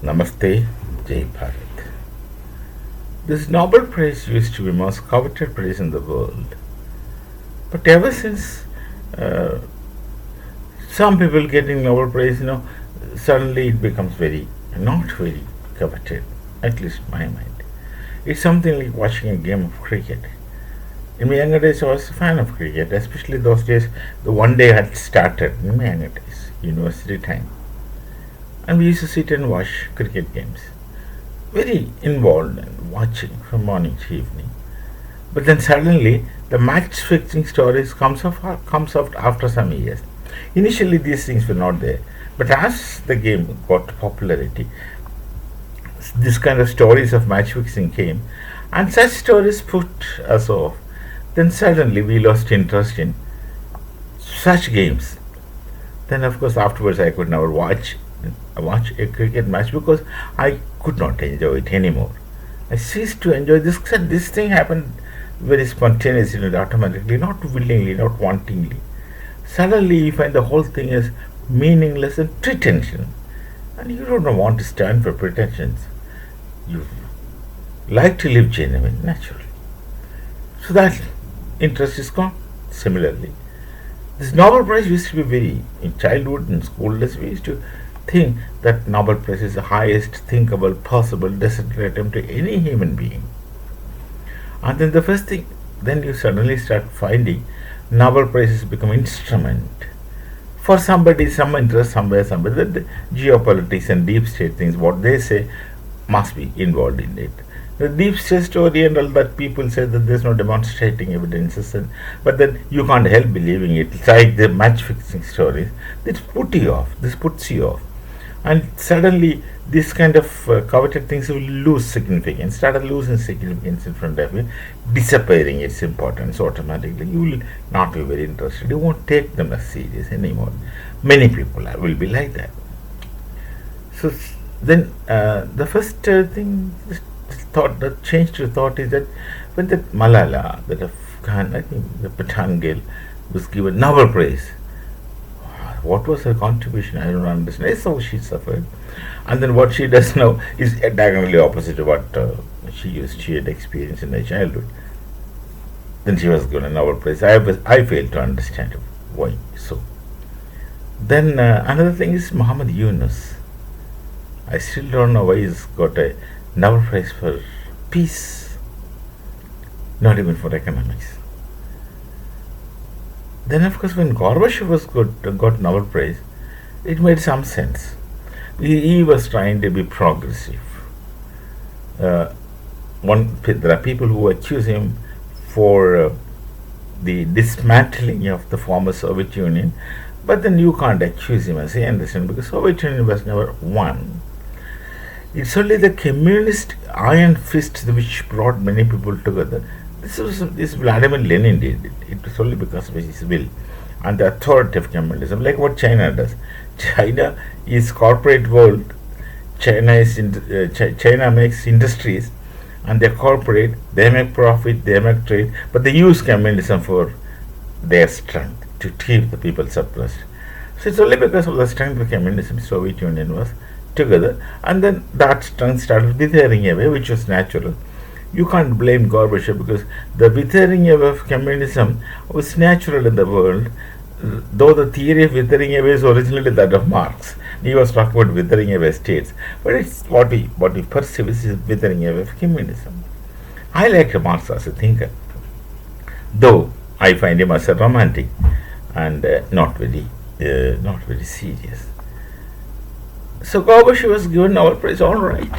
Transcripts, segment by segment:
Namaste, Jai Bharat. This Nobel Prize used to be the most coveted prize in the world. But ever since uh, some people getting Nobel Prize, suddenly it becomes not very coveted, at least in my mind. It's something like watching a game of cricket. In my younger days, I was a fan of cricket, especially those days, the one day had started in my younger days, university time. And we used to sit and watch cricket games. Very involved and watching from morning to evening. But then suddenly the match fixing stories comes out after some years. Initially these things were not there, but as the game got popularity, this kind of stories of match fixing came, and such stories put us off. Then suddenly we lost interest in such games. Then of course afterwards I could never watch a cricket match because I could not enjoy it anymore. I ceased to enjoy this. This thing happened very spontaneously and automatically, not willingly, not wantingly. Suddenly you find the whole thing is meaningless and pretension. And you don't want to stand for pretensions. You like to live genuine, naturally. So that interest is gone. Similarly, this Nobel Prize used to be very, in childhood and school days, we used to think that Nobel Prize is the highest thinkable, possible, designated to any human being. And then the first thing, then you suddenly start finding Nobel Prizes become instrument for somebody, some interest somewhere, somebody, that the geopolitics and deep state things, what they say must be involved in it. The deep state story and all that, people say that there's no demonstrating evidences, but then you can't help believing it. It's like the match fixing stories. This puts you off. And suddenly this kind of coveted things will lose significance, started losing significance in front of you, disappearing its importance automatically. You will not be very interested. You won't take them as serious anymore. Many people will be like that. So then the first thing, the change to thought is that when that Malala, that Afghan, I think the Pathan girl, was given Nobel Prize, what was her contribution? I don't understand. That's how she suffered. And then what she does now is diagonally opposite to what she had experienced in her childhood. Then she was given a Nobel Prize. I failed to understand why so. Then another thing is Muhammad Yunus. I still don't know why he's got a Nobel Prize for peace, not even for economics. Then, of course, when Gorbachev got Nobel Prize, it made some sense. He was trying to be progressive. There are people who accuse him for the dismantling of the former Soviet Union, but then you can't accuse him, as I understand, because Soviet Union was never won. It's only the communist iron fist which brought many people together. This Vladimir Lenin did it. It was only because of his will and the authority of communism, like what China does. China is corporate world. China makes industries, and they're corporate. They make profit. They make trade, but they use communism for their strength to keep the people suppressed. So it's only because of the strength of communism Soviet Union was together, and then that strength started withering away, which was natural. You can't blame Gorbachev because the withering away of communism was natural in the world, though the theory of withering away is originally that of Marx. He was talking about withering away states, but it's what we perceive is withering away of communism. I like Marx as a thinker, though I find him as a romantic and not very serious. So Gorbachev was given Nobel Prize, all right.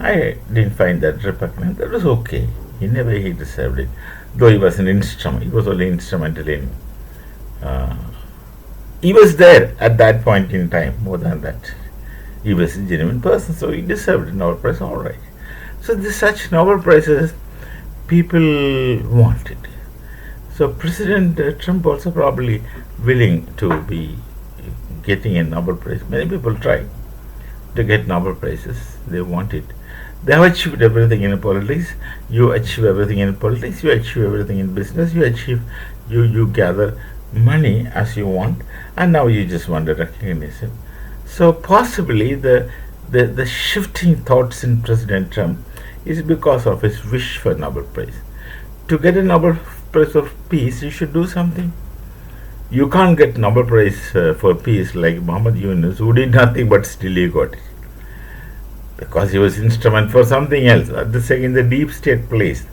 I didn't find that repugnant. That was okay. In a way, he deserved it. Though he was an instrument, he was only instrumental in. He was there at that point in time. More than that, he was a genuine person, so he deserved a Nobel Prize. All right. So such Nobel Prizes, people wanted. So President Trump also probably willing to be getting a Nobel Prize. Many people try to get Nobel Prizes. They want it. They have achieved everything in politics. You achieve everything in politics. You achieve everything in business. You gather money as you want, and now you just want a recognition. So possibly the shifting thoughts in President Trump is because of his wish for Nobel Prize. To get a Nobel Prize of Peace, you should do something. You can't get Nobel Prize for Peace like Muhammad Yunus, who did nothing but still he got it. Because he was instrument for something else. At the second, the deep state plays.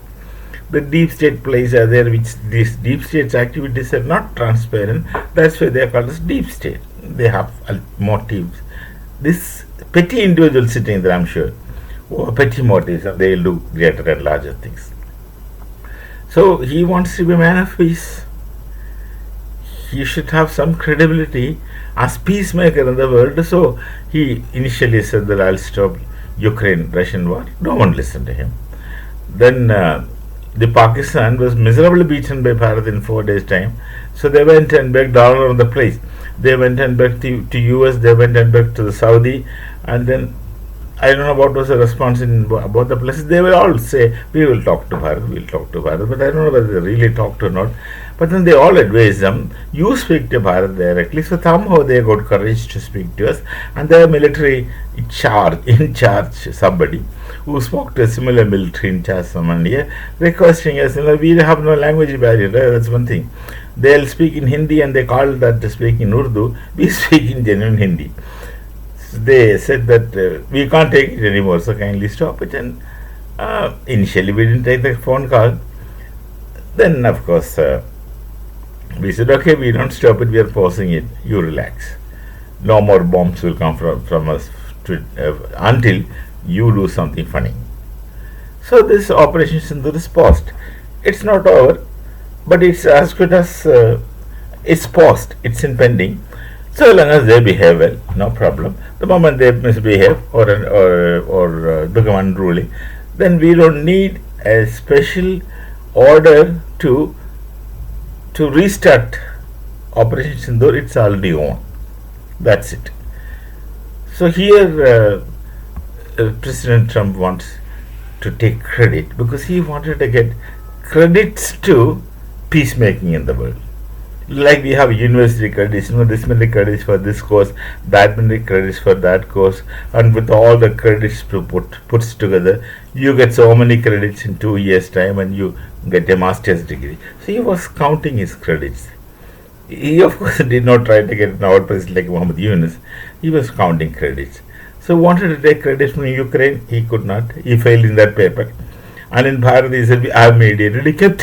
The deep state plays are there, which these deep states activities are not transparent. That's why they are called as deep state. They have motives. This petty individual sitting there, I'm sure, petty motives, they will do greater and larger things. So he wants to be a man of peace. He should have some credibility as peacemaker in the world. So he initially said that I'll stop Ukraine-Russian war. No one listened to him. Then the Pakistan was miserably beaten by Bharat in 4 days' time. So they went and begged all over the place. They went and begged to US, they went and begged to the Saudi, and then I don't know what was the response in about the places. They will all say, we will talk to Bharat, we will talk to Bharat, but I don't know whether they really talked or not. But then they all advised them, you speak to Bharat directly. So somehow they got courage to speak to us, and their military in charge, somebody who spoke to a similar military in charge, someone here, requesting us, we have no language barrier, right? That's one thing. They'll speak in Hindi and they call that to speak in Urdu. We speak in genuine Hindi. So they said that we can't take it anymore, so kindly stop it. And initially we didn't take the phone call. Then, of course, we said, okay, we don't stop it, we are pausing it. You relax. No more bombs will come from us until you do something funny. So this Operation Sindoor is paused. It's not over, but it's as good as it's paused. It's in pending. So long as they behave well, no problem. The moment they misbehave or become unruly, then we don't need a special order to restart Operation Sindoor. It's already on. That's it. So here President Trump wants to take credit because he wanted to get credits to peacemaking in the world. Like we have university credits, this many credits for this course, that many credits for that course, and with all the credits puts together, you get so many credits in 2 years' time, and you get a master's degree. So he was counting his credits. He of course did not try to get an Nobel Prize like Muhammad Yunus. He was counting credits. So wanted to take credit from Ukraine, he could not. He failed in that paper. And in Bharat he said, I have mediated. He kept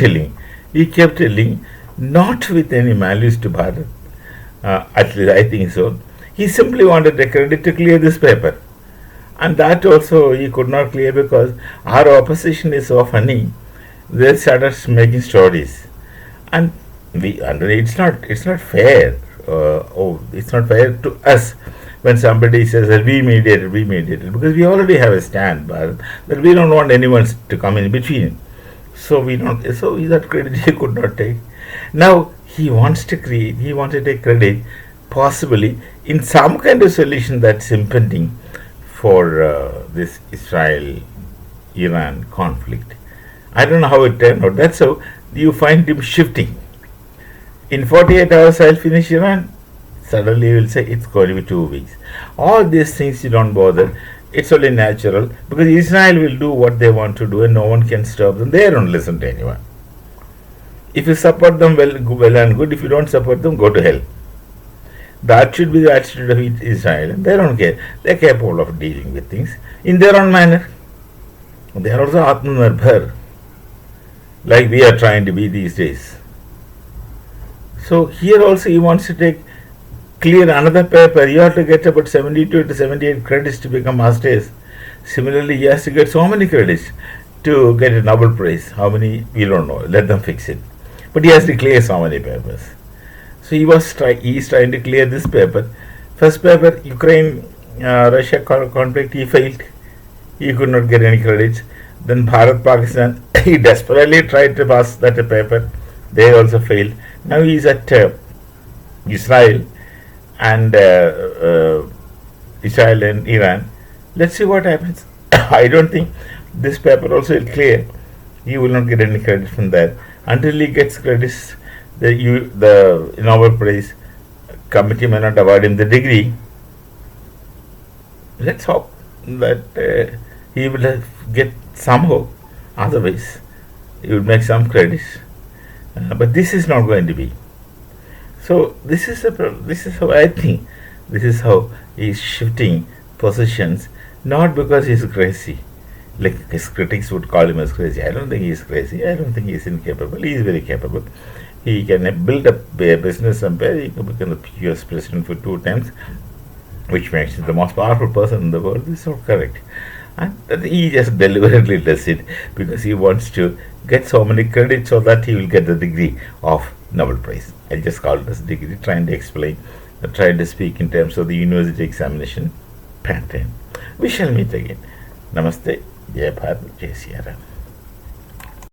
telling, not with any malice to Bharat. At least I think so. He simply wanted the credit to clear this paper. And that also he could not clear because our opposition is so funny. They started making stories. And it's not fair. It's not fair to us when somebody says that we mediated, because we already have a stand, Bharat, that we don't want anyone to come in between. So that credit he could not take. Now he wants to take credit possibly in some kind of solution that's impending for this Israel-Iran conflict. I don't know how it turned out. That's how you find him shifting. In 48 hours I'll finish Iran. Suddenly you will say it's going to be 2 weeks. All these things you don't bother. It's only natural because Israel will do what they want to do and no one can stop them. They don't listen to anyone. If you support them, well and good. If you don't support them, go to hell. That should be the attitude of Israel. And they don't care. They're capable of dealing with things in their own manner. They are also Atmanirbhar, like we are trying to be these days. So here also he wants to clear another paper. You have to get about 72 to 78 credits to become masters. Similarly, he has to get so many credits to get a Nobel Prize. How many? We don't know. Let them fix it. But he has to clear so many papers. So he is trying to clear this paper. First paper, Ukraine-Russia conflict, he failed. He could not get any credits. Then Bharat-Pakistan, he desperately tried to pass that paper. They also failed. Now he is at Israel and Iran. Let's see what happens. I don't think this paper also will clear. He will not get any credit from that. Until he gets credits, the Nobel Prize committee may not award him the degree. Let's hope. that he will get somehow, otherwise he will make some credits. But this is not going to be. So this is how I think. This is how he is shifting positions, not because he is crazy. Like his critics would call him as crazy. I don't think he is crazy. I don't think he is incapable. He is very capable. He can build up a business empire. He can become the US president for 2 times, which makes him the most powerful person in the world. This is not correct. And he just deliberately does it because he wants to get so many credits so that he will get the degree of Nobel Prize. I just call it as degree, trying to explain, trying to speak in terms of the university examination pattern. We shall meet again. Namaste. Jai Bharat. Jai Siya Ram.